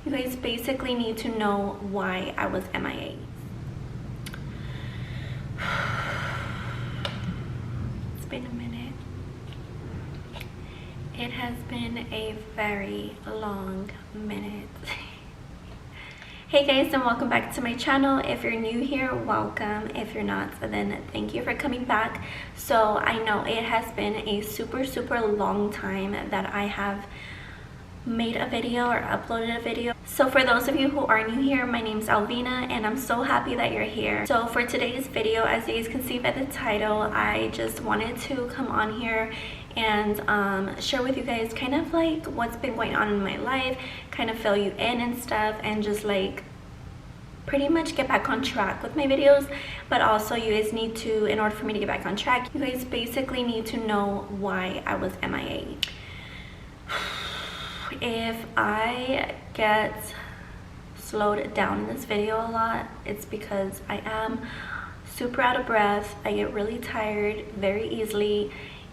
You guys basically need to know why I was MIA. It's been a minute. It has been a very long minute. Hey guys, and welcome back to my channel. If you're new here, welcome. If you're not, then thank you for coming back. So I know it has been a super long time that I have made a video or uploaded a video. So for those of you who are new here, my name's Alvina and I'm so happy that you're here. So for today's video, as you guys can see by the title, I just wanted to come on here and share with you guys kind of like what's been going on in my life, kind of fill you in and stuff, and just like pretty much get back on track with my videos. But also you guys need to, in order for me to get back on track, you guys basically need to know why I was MIA. If I get slowed down in this video a lot, it's because I am super out of breath. I get really tired very easily,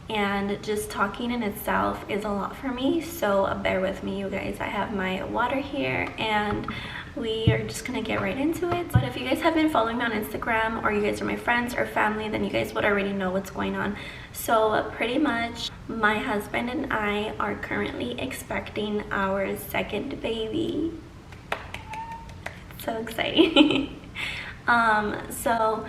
and just talking in itself is a lot for me, so bear with me, you guys. I have my water here and we are just gonna get right into it. But if you guys have been following me on Instagram, or you guys are my friends or family, then you guys would already know what's going on. So pretty much my husband and I are currently expecting our second baby. So exciting. So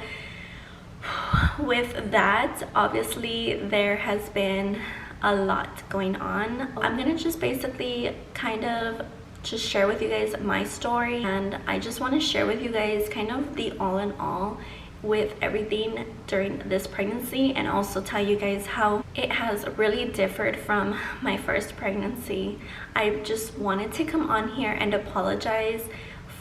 with that, obviously there has been a lot going on. I'm gonna just basically kind of just share with you guys my story, and I just want to share with you guys kind of the all in all with everything during this pregnancy, and also tell you guys how it has really differed from my first pregnancy. I just wanted to come on here and apologize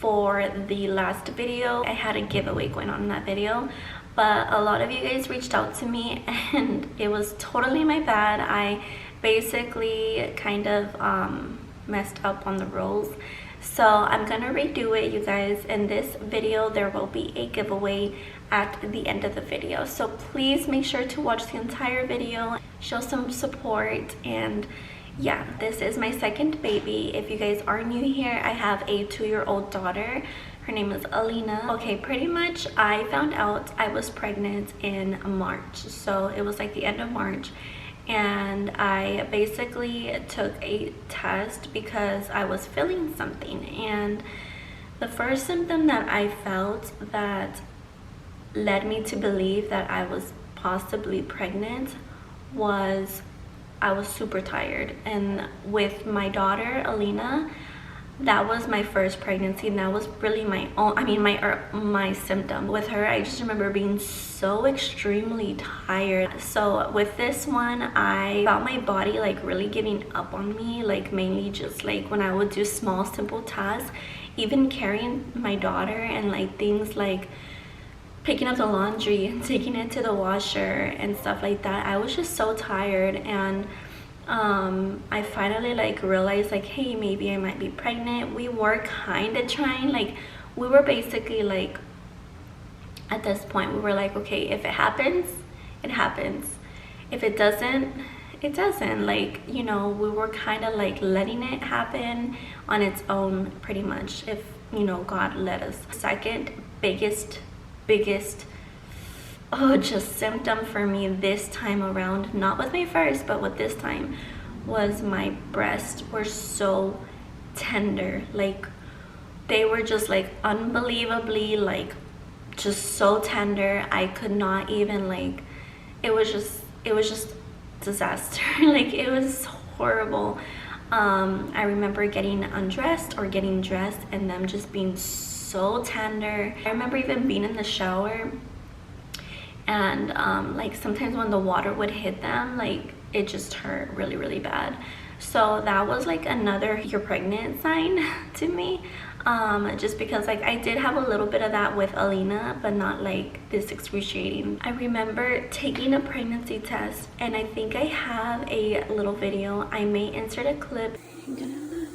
for the last video. I had a giveaway going on in that video, but a lot of you guys reached out to me and it was totally my bad. I basically kind of messed up on the rules, so I'm gonna redo it, you guys. In this video there will be a giveaway at the end of the video, so please make sure to watch the entire video, show some support. And yeah, this is my second baby. If you guys are new here, I have a 2-year-old daughter. Her name is Alina. Okay, pretty much I found out I was pregnant in March, so it was like the end of March, and I basically took a test because I was feeling something. And the first symptom that I felt that led me to believe that I was possibly pregnant was I was super tired. And with my daughter Alina, that was my first pregnancy, and that was really my own, my symptom. With her, I just remember being so extremely tired. So with this one, I felt my body like really giving up on me, like mainly just like when I would do small simple tasks, even carrying my daughter and like things like picking up the laundry and taking it to the washer and stuff like that. I was just so tired, and I finally like realized like, hey, maybe I might be pregnant. We were kind of trying, like we were basically like, at this point we were like, okay, if it happens, it happens. If it doesn't, it doesn't. Like, you know, we were kind of like letting it happen on its own pretty much, if, you know, God led us. Second biggest just symptom for me this time around, not with my first but with this time, was my breasts were so tender. Like they were just like unbelievably like just so tender. I could not even like, it was just disaster. Like it was horrible. I remember getting undressed or getting dressed and them just being so tender. I remember even being in the shower, and like sometimes when the water would hit them, like it just hurt really bad. So that was like another you're pregnant sign to me, just because like I did have a little bit of that with Alina, but not like this excruciating. I remember taking a pregnancy test, and I think I have a little video. I may insert a clip. I'm gonna look.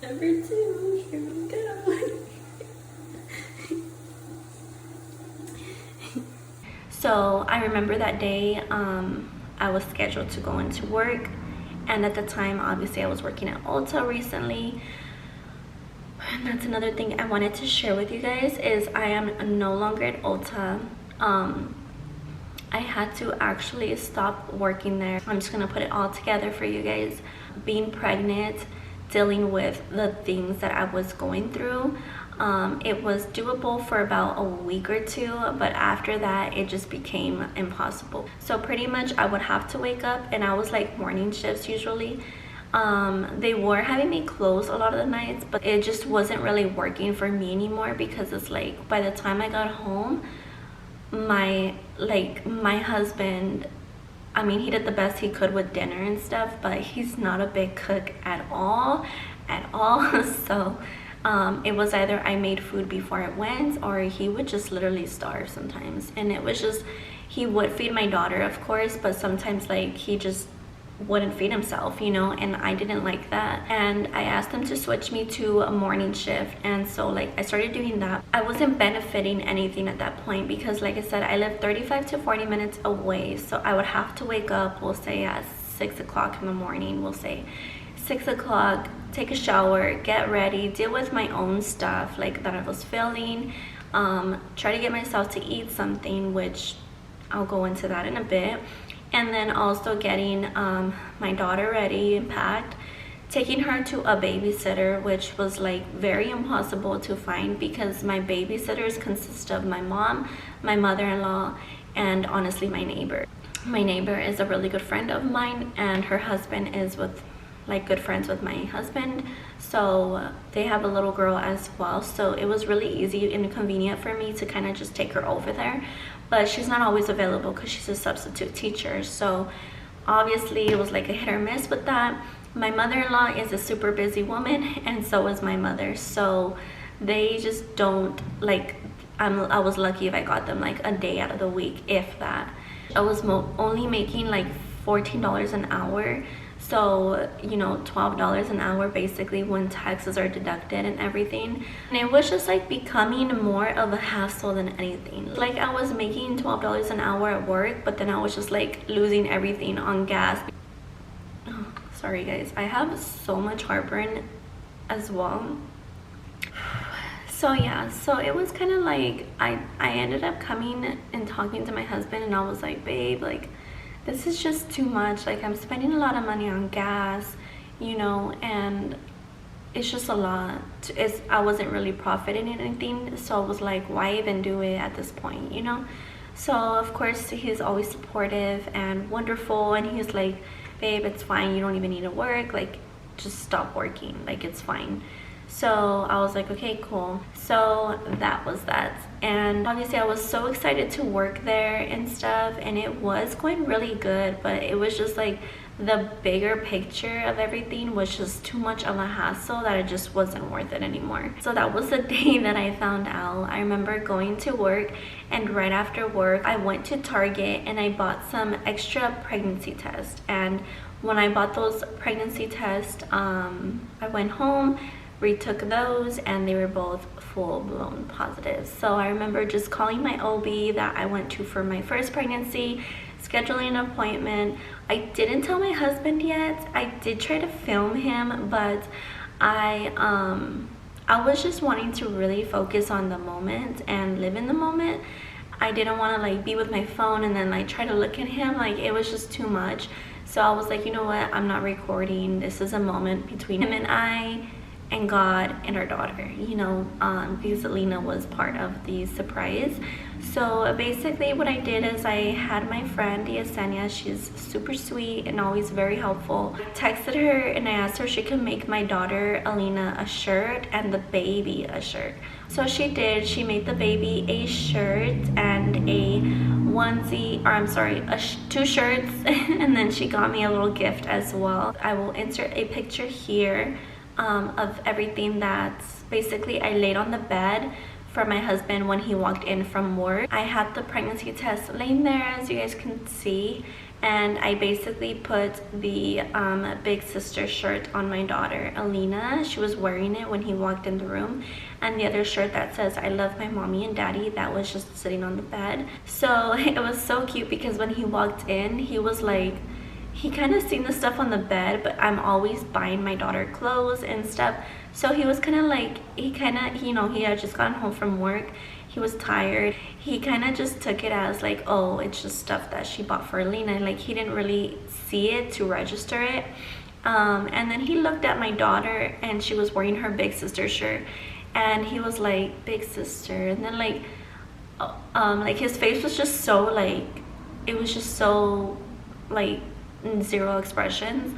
Number 2, here we go. So I remember that day I was scheduled to go into work, and at the time obviously I was working at Ulta recently. And that's another thing I wanted to share with you guys, is I am no longer at Ulta. I had to actually stop working there. I'm just gonna put it all together for you guys. Being pregnant, dealing with the things that I was going through, it was doable for about a week or two, but after that it just became impossible. So pretty much I would have to wake up, and I was like morning shifts usually. They were having me close a lot of the nights, but it just wasn't really working for me anymore, because it's like by the time I got home, my husband, I mean, he did the best he could with dinner and stuff, but he's not a big cook at all. So it was either I made food before it went, or he would just literally starve sometimes. And it was just, he would feed my daughter of course, but sometimes like he just wouldn't feed himself, you know, and I didn't like that. And I asked him to switch me to a morning shift, and so like I started doing that. I wasn't benefiting anything at that point, because like I said, I live 35 to 40 minutes away, so I would have to wake up, we'll say at 6 o'clock in the morning, we'll say 6 o'clock, take a shower, get ready, deal with my own stuff like that I was feeling, try to get myself to eat something, which I'll go into that in a bit. And then also getting my daughter ready and packed, taking her to a babysitter, which was like very impossible to find, because my babysitters consist of my mom, my mother-in-law, and honestly my neighbor. My neighbor is a really good friend of mine, and her husband is good friends with my husband, so they have a little girl as well. So it was really easy and convenient for me to kind of just take her over there. But she's not always available because she's a substitute teacher, so obviously it was like a hit or miss with that. My mother-in-law is a super busy woman, and so is my mother, so they just don't like, I was lucky if I got them like a day out of the week, if that. I was only making like $14 an hour, so you know, $12 an hour basically when taxes are deducted and everything. And it was just like becoming more of a hassle than anything. Like I was making $12 an hour at work, but then I was just like losing everything on gas. Oh, sorry guys, I have so much heartburn as well. So yeah, so it was kind of like I ended up coming and talking to my husband, and I was like, babe, like this is just too much. Like I'm spending a lot of money on gas, you know, and it's just a lot. I wasn't really profiting anything, so I was like, why even do it at this point, you know? So of course he's always supportive and wonderful, and he's like, babe, it's fine, you don't even need to work, like just stop working, like it's fine. So I was like, okay, cool. So that was that. And obviously I was so excited to work there and stuff, and it was going really good, but it was just like the bigger picture of everything was just too much of a hassle that it just wasn't worth it anymore. So that was the day that I found out. I remember going to work, and right after work I went to Target and I bought some extra pregnancy tests. And when I bought those pregnancy tests, I went home, retook those, and they were both full-blown positive. So I remember just calling my OB that I went to for my first pregnancy, scheduling an appointment. I didn't tell my husband yet. I did try to film him, but I was just wanting to really focus on the moment and live in the moment. I didn't want to like be with my phone and then like try to look at him. Like it was just too much. So I was like, you know what, I'm not recording. This is a moment between him and I, and God and our daughter, you know, because Alina was part of the surprise. So basically what I did is I had my friend Yesenia, she's super sweet and always very helpful. I texted her and I asked her if she could make my daughter Alina a shirt and the baby a shirt. So she did. She made the baby a shirt and a onesie, or I'm sorry, two shirts, and then she got me a little gift as well. I will insert a picture here of everything that's basically I laid on the bed for my husband when he walked in from work. I had the pregnancy test laying there, as you guys can see, and I basically put the big sister shirt on my daughter Alina. She was wearing it when he walked in the room, and the other shirt that says I love my mommy and daddy, that was just sitting on the bed. So it was so cute because when he walked in, he was like, he kind of seen the stuff on the bed, but I'm always buying my daughter clothes and stuff. So he was kind of like, he had just gotten home from work. He was tired. He kind of just took it as like, oh, it's just stuff that she bought for Alina. Like, he didn't really see it to register it. And then he looked at my daughter and she was wearing her big sister shirt. And he was like, big sister. And then like his face was just so like, it was just so like zero expressions.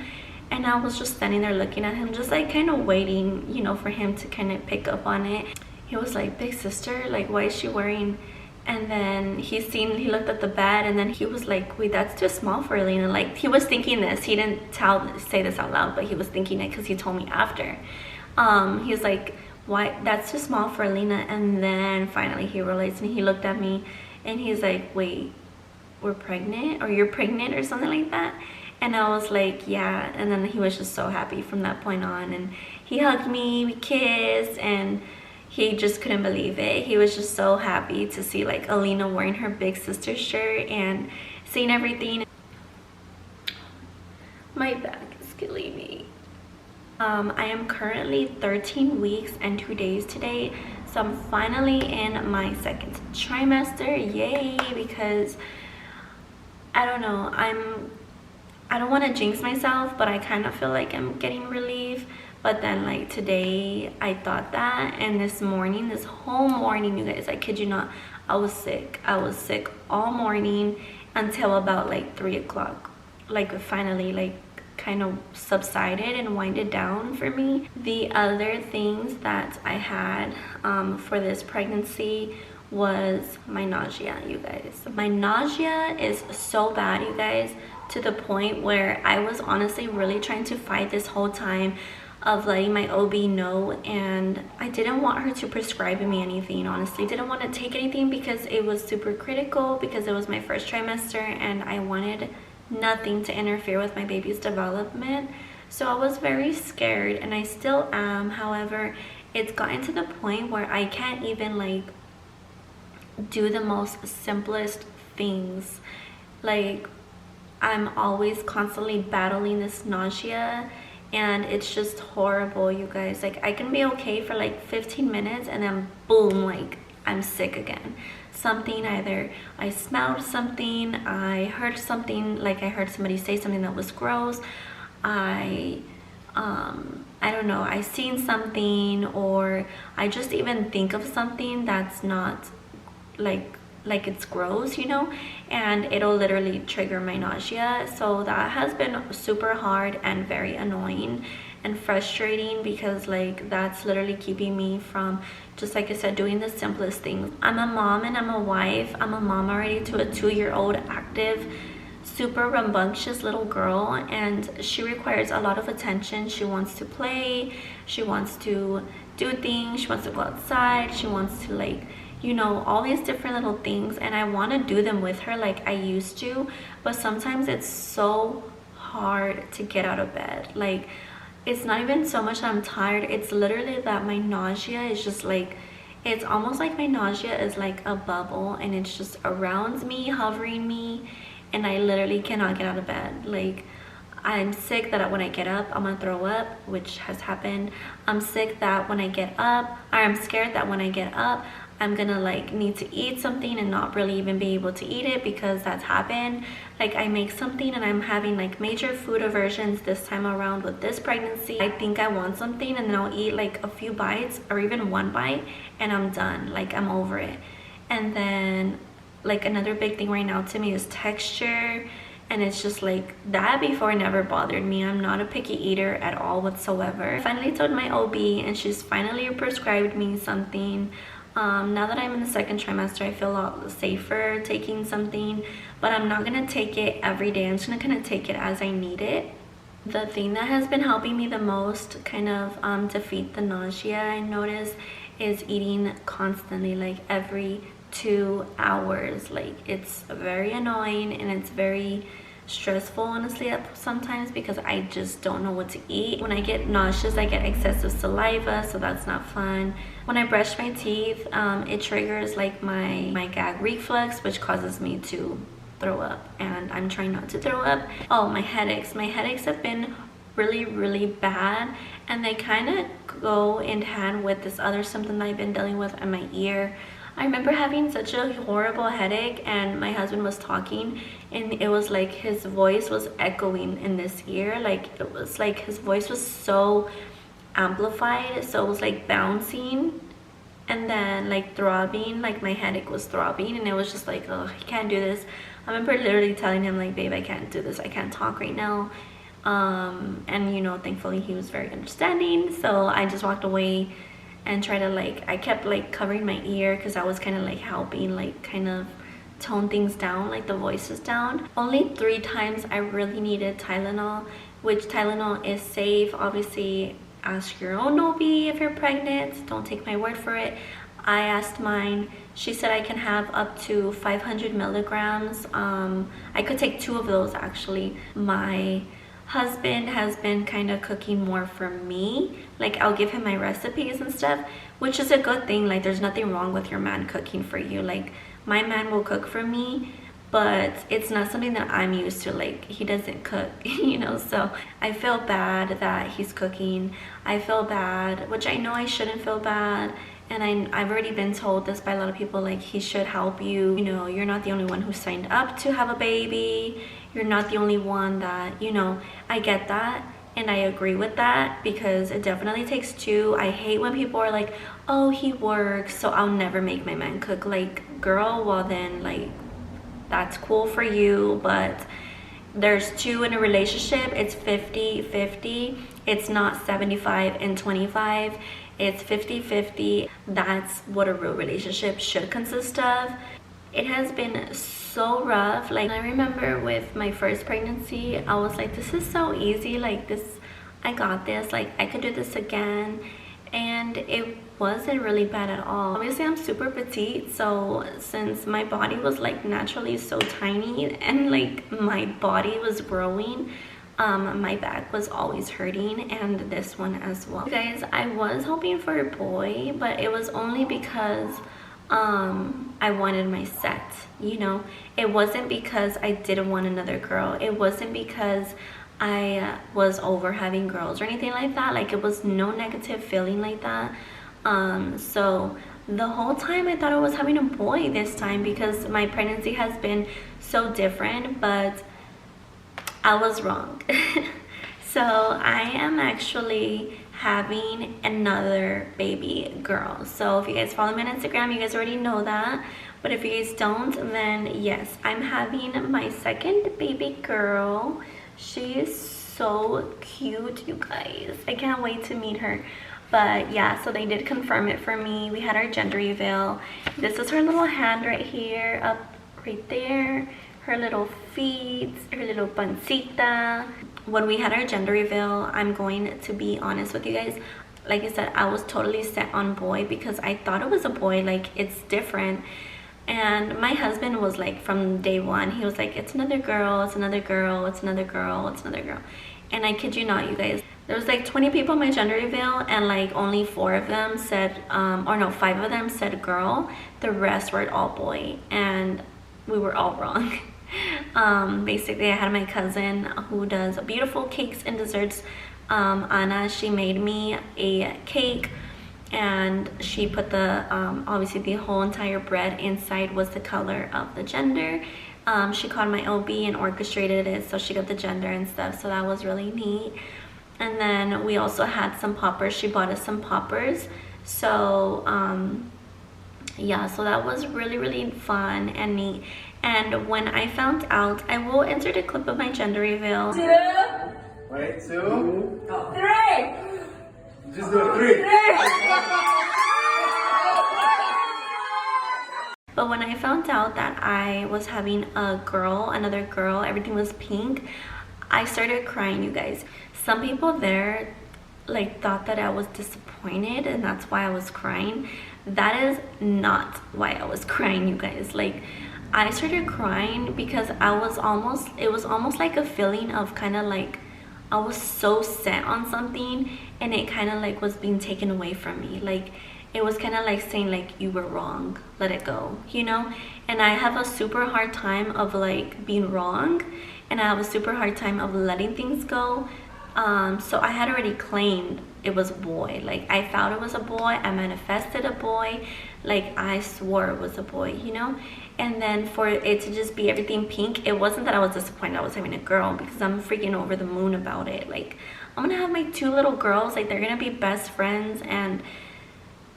And I was just standing there looking at him, just like kind of waiting, you know, for him to kind of pick up on it. He was like, big sister, like, why is she wearing? And then he looked at the bed, and then he was like, wait, that's too small for Alina. Like, he was thinking this. He didn't say this out loud, but he was thinking it because he told me after. He's like, why, that's too small for Alina. And then finally he realized, and he looked at me and he's like, wait, we're pregnant, or you're pregnant, or something like that. And I was like, yeah. And then he was just so happy from that point on, and he hugged me, we kissed, and he just couldn't believe it. He was just so happy to see like Alina wearing her big sister shirt and seeing everything. My back is killing me. I am currently 13 weeks and 2 days today, so I'm finally in my second trimester. Yay! Because I don't know, I don't want to jinx myself, but I kind of feel like I'm getting relief. But then like today I thought that, and this whole morning, you guys, I kid you not, I was sick. I was sick all morning until about like 3 o'clock. Like finally like kind of subsided and winded down for me. The other things that I had for this pregnancy was my nausea, you guys. My nausea is so bad, you guys, to the point where I was honestly really trying to fight this whole time of letting my OB know, and I didn't want her to prescribe me anything. Honestly, didn't want to take anything because it was super critical, because it was my first trimester and I wanted nothing to interfere with my baby's development. So I was very scared, and I still am. However, it's gotten to the point where I can't even like do the most simplest things. Like, I'm always constantly battling this nausea, and it's just horrible, you guys. Like, I can be okay for like 15 minutes and then boom, like I'm sick again. Something, either I smelled something, I heard something, like I heard somebody say something that was gross, I don't know, I seen something, or I just even think of something that's not like it's gross, you know, and it'll literally trigger my nausea. So that has been super hard and very annoying and frustrating, because like that's literally keeping me from, just like I said, doing the simplest things. I'm a mom and I'm a wife. I'm a mom already to a 2-year-old active, super rambunctious little girl, and she requires a lot of attention. She wants to play, she wants to do things, she wants to go outside, she wants to, like, you know, all these different little things, and I want to do them with her like I used to, but sometimes it's so hard to get out of bed. Like, it's not even so much that I'm tired, it's literally that my nausea is just like, it's almost like my nausea is like a bubble, and it's just around me, hovering me, and I literally cannot get out of bed. Like, I'm sick that when I get up, I'm gonna throw up, which has happened. I'm sick that when I get up, or I'm scared that when I get up, I'm gonna like need to eat something and not really even be able to eat it, because that's happened. Like, I make something and I'm having like major food aversions this time around with this pregnancy. I think I want something and then I'll eat like a few bites or even one bite and I'm done, like I'm over it. And then like another big thing right now to me is texture, and it's just like that before never bothered me. I'm not a picky eater at all whatsoever. I finally told my OB and she's finally prescribed me something. Now that I'm in the second trimester, I feel a lot safer taking something, but I'm not gonna take it every day. I'm just gonna kind of take it as I need it. The thing that has been helping me the most kind of defeat the nausea, I noticed, is eating constantly, like every 2 hours. Like it's very annoying and it's very stressful, honestly, sometimes, because I just don't know what to eat. When I get nauseous, I get excessive saliva, so that's not fun. When I brush my teeth, it triggers like my gag reflex, which causes me to throw up, and I'm trying not to throw up. Oh, my headaches have been really bad, and they kind of go in hand with this other symptom that I've been dealing with in my ear. I remember having such a horrible headache, and my husband was talking, and it was like his voice was echoing in this ear. Like it was like his voice was so amplified, so it was like bouncing and then like throbbing, like my headache was throbbing, and it was just like, oh, I can't do this. I remember literally telling him like, babe, I can't do this, I can't talk right now. And you know, thankfully he was very understanding, so I just walked away and try to like, I kept like covering my ear because I was kind of like helping like kind of tone things down, like the voices down. Only 3 times I really needed Tylenol, which Tylenol is safe. Obviously, ask your own OB if you're pregnant, don't take my word for it. I asked mine. She said I can have up to 500 milligrams. I could take 2 of those actually. My husband has been kind of cooking more for me. Like I'll give him my recipes and stuff, which is a good thing. Like there's nothing wrong with your man cooking for you. Like my man will cook for me, but it's not something that I'm used to. Like he doesn't cook, you know, so I feel bad that he's cooking. I feel bad, which I know I shouldn't feel bad. And I've already been told this by a lot of people, like he should help you. You know, you're not the only one who signed up to have a baby. You're not the only one that, you know, I get that. And I agree with that because it definitely takes 2. I hate when people are like, oh, he works, so I'll never make my man cook. Like, girl, well then, like, that's cool for you, but there's 2 in a relationship. It's 50-50. It's not 75 and 25. It's 50-50. That's what a real relationship should consist of. It has been so rough. Like I remember with my first pregnancy, I was like, this is so easy, like this, I got this, like I could do this again. And it wasn't really bad at all. Obviously I'm super petite, so since my body was like naturally so tiny and like my body was growing, my back was always hurting, and this one as well. Guys, I was hoping for a boy, but it was only because I wanted my set, you know. It wasn't because I didn't want another girl. It wasn't because I was over having girls or anything like that. Like it was no negative feeling like that. So the whole time I thought I was having a boy this time because my pregnancy has been so different, but I was wrong. So I am actually having another baby girl. So if you guys follow me on Instagram, you guys already know that. But if you guys don't, then yes, I'm having my second baby girl. She is so cute, you guys. I can't wait to meet her. But yeah, so they did confirm it for me. We had our gender reveal. This is her little hand right here, up right there. Her little feet, her little pancita. When we had our gender reveal, I'm going to be honest with you guys, like I said, I was totally set on boy because I thought it was a boy. Like it's different. And my husband was like, from day one, he was like, it's another girl, it's another girl, it's another girl, it's another girl. And I kid you not, you guys, there was like 20 people in my gender reveal, and like only 4 of them said, or no, 5 of them said girl. The rest were all boy, and we were all wrong. Basically I had my cousin who does beautiful cakes and desserts, Anna. She made me a cake, and she put the obviously the whole entire bread inside was the color of the gender. She called my OB and orchestrated it, so she got the gender and stuff, so that was really neat. And then we also had some poppers. She bought us some poppers, so yeah, so that was really fun and neat. And when I found out, I will insert a clip of my gender reveal. 2. Wait, 2. Oh. 3. Just do it. 3. But when I found out that I was having a girl, another girl, everything was pink, I started crying, you guys. Some people there like thought that I was disappointed and that's why I was crying. That is not why I was crying, you guys. Like, I started crying because it was almost like a feeling of kind of like I was so set on something and it kind of like was being taken away from me. Like, it was kind of like saying like, you were wrong, let it go, you know? And I have a super hard time of like being wrong, and I have a super hard time of letting things go. So I had already claimed it was a boy. Like, I felt it was a boy, I manifested a boy, like I swore it was a boy, you know? And then for it to just be everything pink, it wasn't that I was disappointed I was having a girl, because I'm freaking over the moon about it. Like, I'm gonna have my 2 little girls, like they're gonna be best friends, and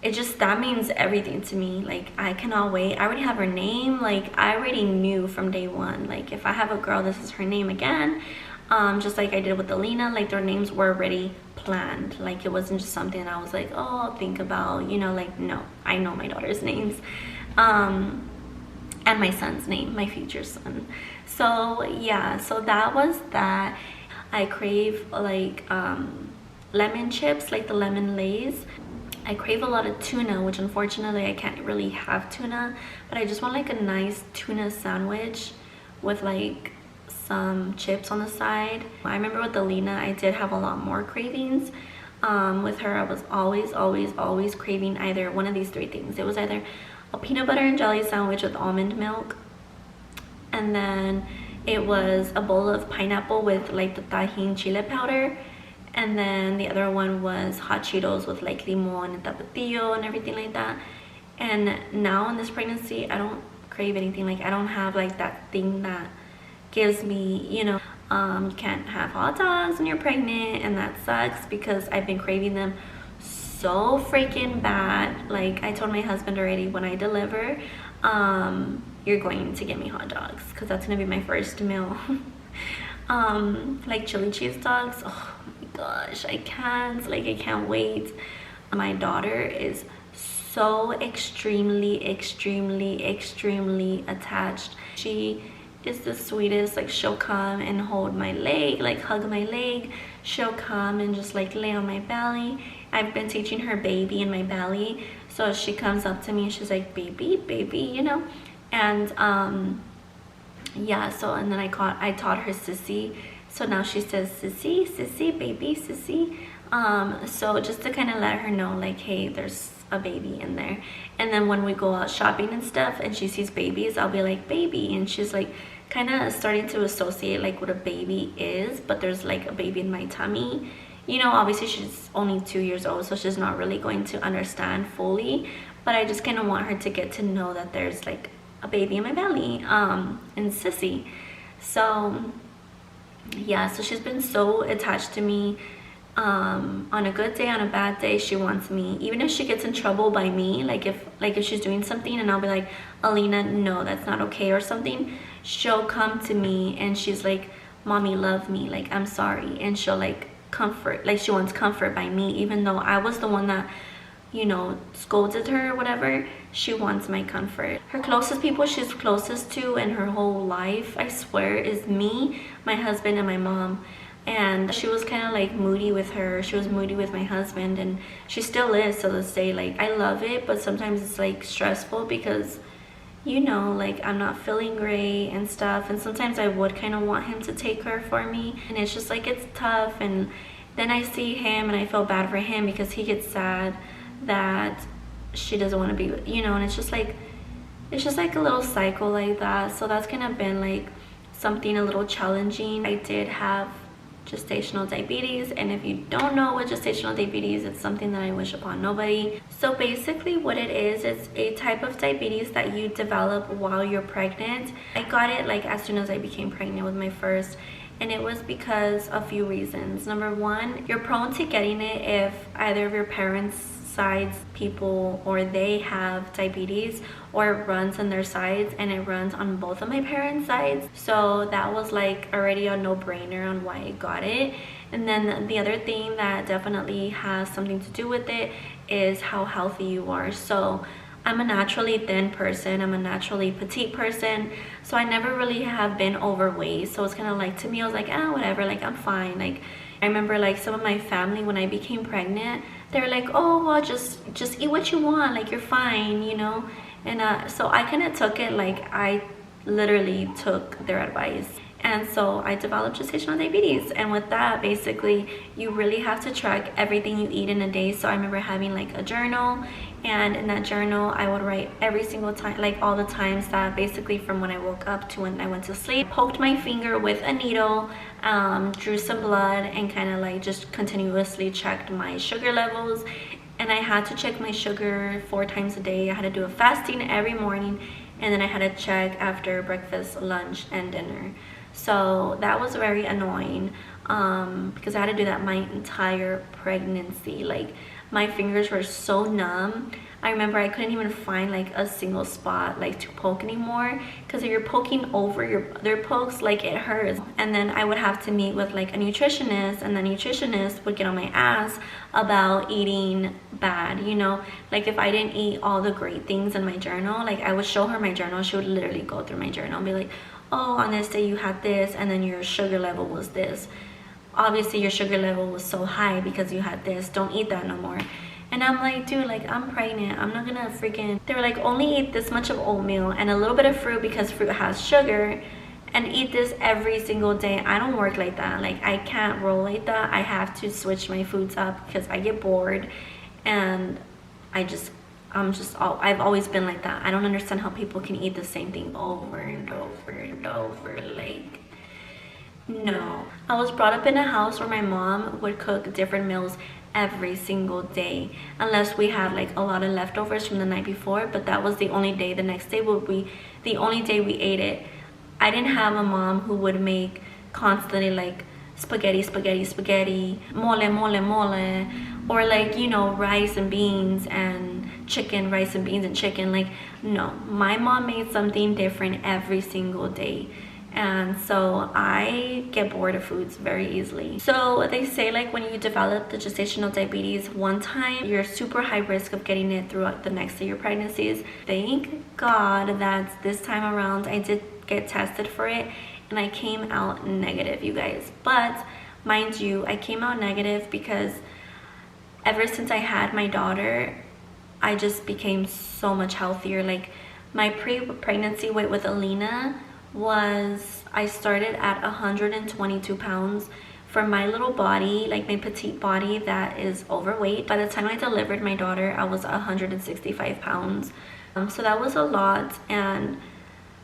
it just, that means everything to me. Like, I cannot wait. I already have her name. Like, I already knew from day one, like if I have a girl, this is her name again. Just like I did with Alina, like their names were already planned. Like, it wasn't just something I was like, oh, I'll think about, you know? Like, no, I know my daughter's names, and my son's name, my future son. So yeah, so that was that. I crave like lemon chips, like the lemon Lays. I crave a lot of tuna, which unfortunately I can't really have tuna, but I just want like a nice tuna sandwich with like some chips on the side. I remember with Alina, I did have a lot more cravings. With her, I was always craving either one of these 3 things. It was either a peanut butter and jelly sandwich with almond milk, and then it was a bowl of pineapple with like the tajin chile powder, and then the other one was hot Cheetos with like limon and tapatio and everything like that. And now in this pregnancy, I don't crave anything. Like, I don't have like that thing that gives me, you know, you can't have hot dogs when you're pregnant, and that sucks because I've been craving them so freaking bad. Like, I told my husband already, when I deliver, you're going to get me hot dogs, because that's gonna be my first meal. Like chili cheese dogs, oh my gosh, I can't wait. My daughter is so extremely attached. She is the sweetest. Like, she'll come and hold my leg, like hug my leg. She'll come and just like lay on my belly. I've been teaching her baby in my belly, so she comes up to me and she's like, baby, you know? And yeah, so, and then I taught her sissy, so now she says sissy, baby, sissy. So just to kind of let her know, like, hey, there's a baby in there. And then when we go out shopping and stuff and she sees babies, I'll be like, baby, and she's like kind of starting to associate like what a baby is, but there's like a baby in my tummy, you know? Obviously she's only 2 years old, so she's not really going to understand fully, but I just kind of want her to get to know that there's like a baby in my belly, and sissy. So yeah, so she's been so attached to me. On a good day, on a bad day, she wants me. Even if she gets in trouble by me, like if she's doing something and I'll be like, Alina, no, that's not okay, or something, she'll come to me and she's like, mommy, love me, like, I'm sorry. And she'll like comfort, like she wants comfort by me, even though I was the one that, you know, scolded her or whatever. She wants my comfort. Her closest people she's closest to in her whole life, I swear, is me, my husband, and my mom. And she was kind of like moody with her. She was moody with my husband, and she still is to this day. Like, I love it, but sometimes it's like stressful because, you know, like I'm not feeling great and stuff, and sometimes I would kind of want him to take her for me, and it's just like, it's tough. And then I see him and I feel bad for him because he gets sad that she doesn't want to be with, you know, and it's just like a little cycle like that. So that's kind of been like something a little challenging. I did have gestational diabetes, and if you don't know what gestational diabetes, it's something that I wish upon nobody. So basically what it is, it's a type of diabetes that you develop while you're pregnant. I got it like as soon as I became pregnant with my first, and it was because of a few reasons. Number one, you're prone to getting it if either of your parents' sides people, or they have diabetes, or it runs on their sides, and it runs on both of my parents' sides. So that was like already a no-brainer on why I got it. And then the other thing that definitely has something to do with it is how healthy you are. So I'm a naturally thin person, I'm a naturally petite person, so I never really have been overweight. So it's kind of like, to me, I was like, whatever, like I'm fine. Like, I I remember like some of my family, when I became pregnant, they were like, oh well, just eat what you want, like you're fine, you know. And so I kind of took it like I literally took their advice. And so I developed gestational diabetes, and with that, basically you really have to track everything you eat in a day. So I remember having like a journal, and in that journal I would write every single time, like all the times that basically from when I woke up to when I went to sleep, poked my finger with a needle, drew some blood, and kind of like just continuously checked my sugar levels. And I had to check my sugar 4 times a day. I had to do a fasting every morning, and then I had to check after breakfast, lunch, and dinner. So that was very annoying, because I had to do that my entire pregnancy. Like my fingers were so numb. I remember I couldn't even find like a single spot like to poke anymore, because if you're poking over your other pokes, like it hurts. And then I would have to meet with like a nutritionist, and the nutritionist would get on my ass about eating bad, you know. Like if I didn't eat all the great things in my journal, like I would show her my journal, she would literally go through my journal and be like, oh, on this day you had this, and then your sugar level was this. Obviously your sugar level was so high because you had this, don't eat that no more. And I'm like, dude, like I'm pregnant, I'm not gonna freaking, they were like, only eat this much of oatmeal and a little bit of fruit because fruit has sugar, and eat this every single day. I don't work like that. Like I can't roll like that. I have to switch my foods up because I get bored, and I've always been like that. I don't understand how people can eat the same thing over and over and over. Like, no. I was brought up in a house where my mom would cook different meals every single day, unless we had like a lot of leftovers from the night before, but that was the only day. The next day would be the only day we ate it. I didn't have a mom who would make constantly like spaghetti, mole, or like, you know, rice and beans and chicken, rice and beans and chicken. Like, no, my mom made something different every single day. And so I get bored of foods very easily. So they say like when you develop the gestational diabetes one time, you're super high risk of getting it throughout the next of your pregnancies. Thank God that this time around I did get tested for it, and I came out negative, you guys. But mind you, I came out negative because ever since I had my daughter, I just became so much healthier. Like my pre-pregnancy weight with Alina was, I started at 122 pounds. For my little body, like my petite body that is overweight, by the time I delivered my daughter, I was 165 pounds. So that was a lot. And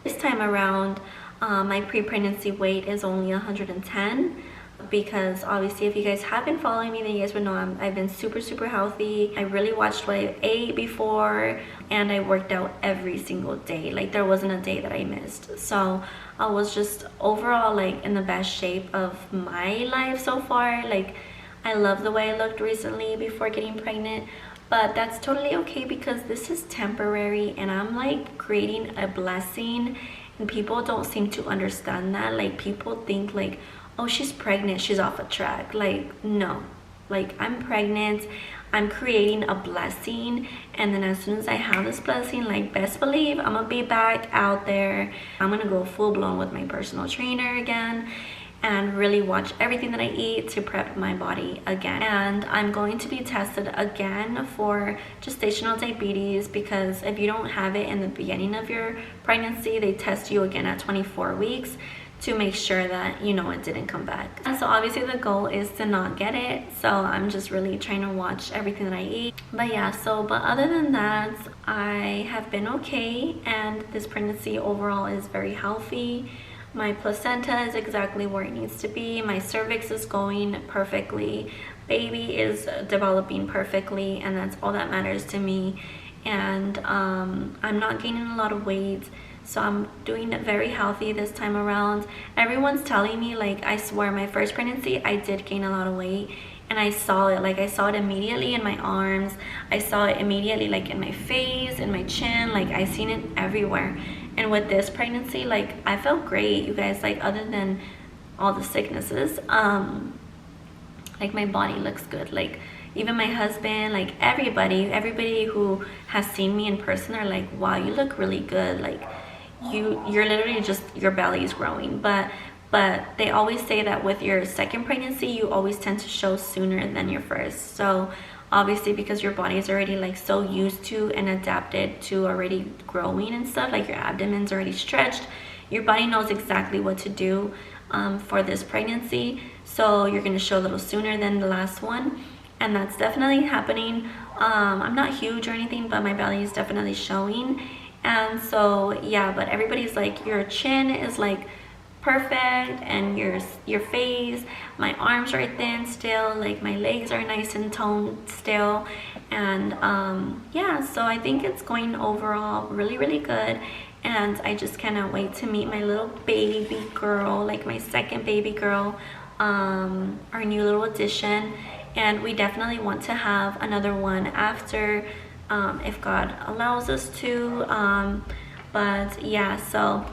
this time around, my pre-pregnancy weight is only 110, because obviously if you guys have been following me, then you guys would know I've been super healthy. I really watched what I ate before, and I worked out every single day. Like there wasn't a day that I missed. So I was just overall like in the best shape of my life so far. Like I love the way I looked recently before getting pregnant, but that's totally okay because this is temporary, and I'm like creating a blessing, and people don't seem to understand that. Like people think like, oh, she's pregnant, she's off a track. Like, no. Like I'm pregnant, I'm creating a blessing, and then as soon as I have this blessing, like best believe I'm gonna be back out there. I'm gonna go full-blown with my personal trainer again and really watch everything that I eat to prep my body again. And I'm going to be tested again for gestational diabetes, because if you don't have it in the beginning of your pregnancy, they test you again at 24 weeks to make sure that, you know, it didn't come back. And so obviously the goal is to not get it, so I'm just really trying to watch everything that I eat. But yeah, but other than that, I have been okay, and this pregnancy overall is very healthy. My placenta is exactly where it needs to be. My cervix is going perfectly. Baby is developing perfectly, and that's all that matters to me. And I'm not gaining a lot of weight, so I'm doing it very healthy this time around. Everyone's telling me, like, I swear my first pregnancy I did gain a lot of weight, and I saw it. Like I saw it immediately in my arms, I saw it immediately like in my face, in my chin. Like I seen it everywhere. And with this pregnancy, like I felt great, you guys. Like other than all the sicknesses, like my body looks good. Like even my husband, like everybody who has seen me in person are like, wow, you look really good. Like you're literally just, your belly is growing. But but they always say that with your second pregnancy you always tend to show sooner than your first. So obviously because your body is already like so used to and adapted to already growing and stuff, like your abdomen's already stretched, your body knows exactly what to do for this pregnancy. So you're going to show a little sooner than the last one, and that's definitely happening. I'm not huge or anything, but my belly is definitely showing. And so yeah, but everybody's like, your chin is like perfect, and your face, my arms are thin still, like my legs are nice and toned still. And yeah, so I think it's going overall really good, and I just cannot wait to meet my little baby girl, like my second baby girl, our new little addition. And we definitely want to have another one after, if God allows us to. But yeah, so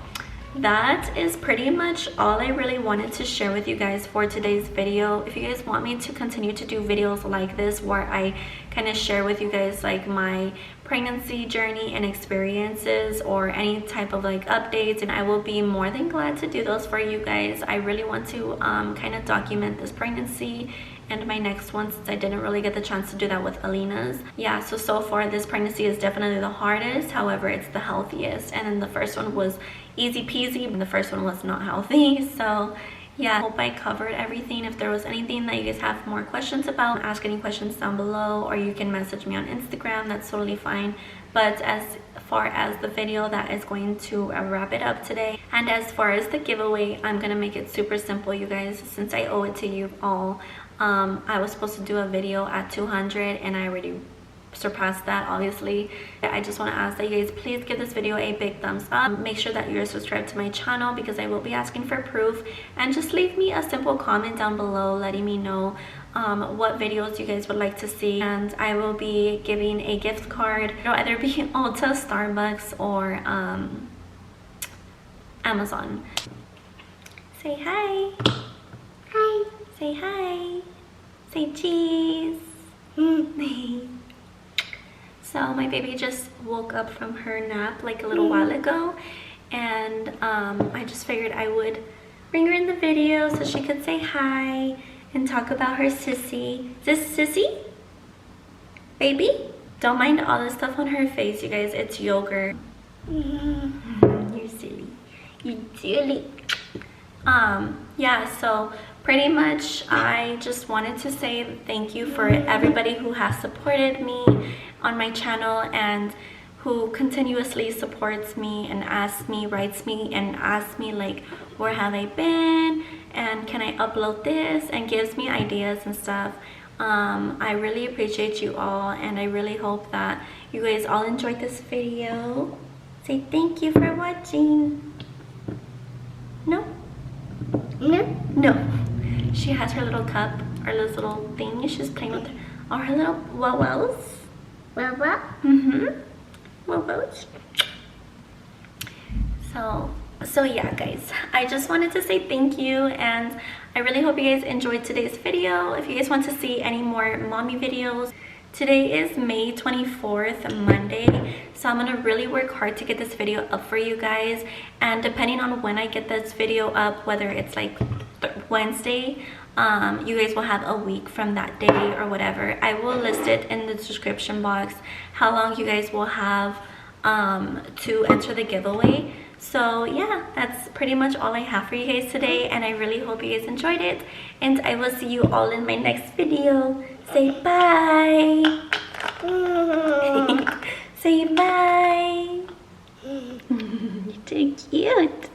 that is pretty much all I really wanted to share with you guys for today's video. If you guys want me to continue to do videos like this where I kind of share with you guys like my pregnancy journey and experiences, or any type of like updates, and I will be more than glad to do those for you guys. I really want to kind of document this pregnancy and my next one, since I didn't really get the chance to do that with Alina's. Yeah, so far this pregnancy is definitely the hardest, however it's the healthiest. And then the first one was easy peasy, and the first one was not healthy. So yeah, I hope I covered everything. If there was anything that you guys have more questions about, ask any questions down below, or you can message me on Instagram. That's totally fine. But as far as the video, that is going to wrap it up today. And as far as the giveaway, I'm gonna make it super simple, you guys, since I owe it to you all. I was supposed to do a video at 200, and I already surpassed that, obviously. I just want to ask that you guys please give this video a big thumbs up. Make sure that you're subscribed to my channel, because I will be asking for proof. And just leave me a simple comment down below letting me know what videos you guys would like to see, and I will be giving a gift card. It'll either be Ulta, Starbucks, or Amazon. Say hi. Hi. Say hi. Say cheese. So my baby just woke up from her nap like a little while ago, and I just figured I would bring her in the video so she could say hi and talk about her sissy. Is this sissy? Baby? Don't mind all the stuff on her face, you guys. It's yogurt. You're silly. You're silly. Yeah, so pretty much I just wanted to say thank you for everybody who has supported me on my channel, and who continuously supports me and writes me and asks me like, where have I been, and can I upload this, and gives me ideas and stuff. I really appreciate you all, and I really hope that you guys all enjoyed this video. Say thank you for watching. No? No. She has her little cup, or this little thing she's playing with, or her little wowels. Wowels. So yeah, guys, I just wanted to say thank you, and I really hope you guys enjoyed today's video. If you guys want to see any more mommy videos, today is May 24th, Monday, so I'm gonna really work hard to get this video up for you guys. And depending on when I get this video up, whether it's like Wednesday, you guys will have a week from that day or whatever. I will list it in the description box how long you guys will have to enter the giveaway. So yeah, that's pretty much all I have for you guys today, and I really hope you guys enjoyed it, and I will see you all in my next video. Say bye. Say bye. You're too cute.